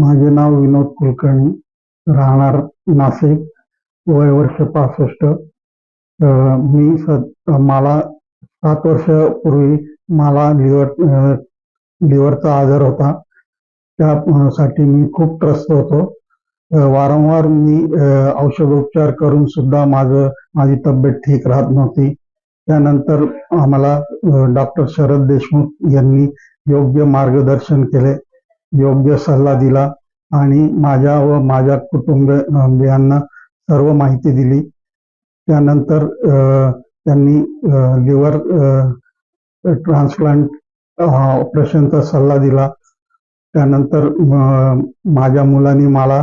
माझे नाव विनोद कुलकर्णी, राहणार नाशिक, वय वर्ष 65. मला 7 वर्षापूर्वी मला लिव्हरचा आजार होता. त्यासाठी मी खूप त्रस्त होतो. वारंवार मी औषधोपचार करून सुद्धा माझी तब्येत ठीक राहत नव्हती. त्यानंतर आम्हाला डॉक्टर शरद देशमुख यांनी योग्य मार्गदर्शन केले, योग्य सल्ला दिला आणि माझ्या व माझ्या कुटुंबियांना सर्व माहिती दिली. त्यानंतर त्यांनी लिव्हर ट्रान्सप्लांट ऑपरेशनचा सल्ला दिला. त्यानंतर माझ्या मुलांनी मला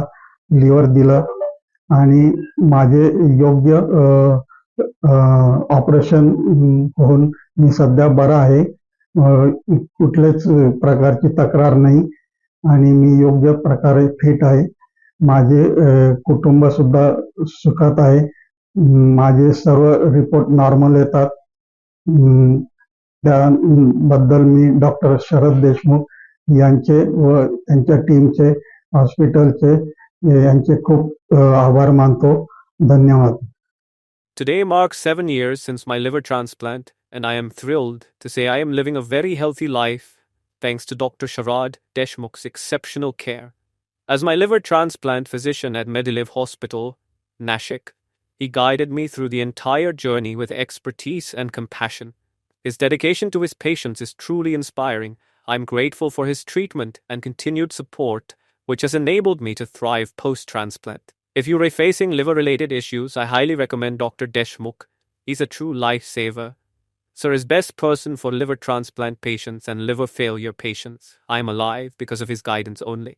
लिव्हर दिलं आणि माझे योग्य ऑपरेशन होऊन मी सध्या बरा आहे. कुठल्याच प्रकारची तक्रार नाही आणि मी योग्य प्रकारे फिट आहे. माझे कुटुंब सुद्धा सुखात आहे. माझे सर्व रिपोर्ट नॉर्मल येतात. त्याबद्दल मी डॉक्टर शरद देशमुख यांचे व त्यांच्या टीमचे, हॉस्पिटलचे यांचे खूप आभार मानतो. धन्यवाद. Today marks 7 years since my liver transplant, and I am thrilled to say I am living a very healthy life thanks to Dr. Sharad Deshmukh's exceptional care. As my liver transplant physician at Medilive Hospital, Nashik, he guided me through the entire journey with expertise and compassion. His dedication to his patients is truly inspiring. I'm grateful for his treatment and continued support, which has enabled me to thrive post-transplant. If you're facing liver-related issues, I highly recommend Dr. Deshmukh. He's a true lifesaver. Sir is best person for liver transplant patients and liver failure patients. I'm alive because of his guidance only.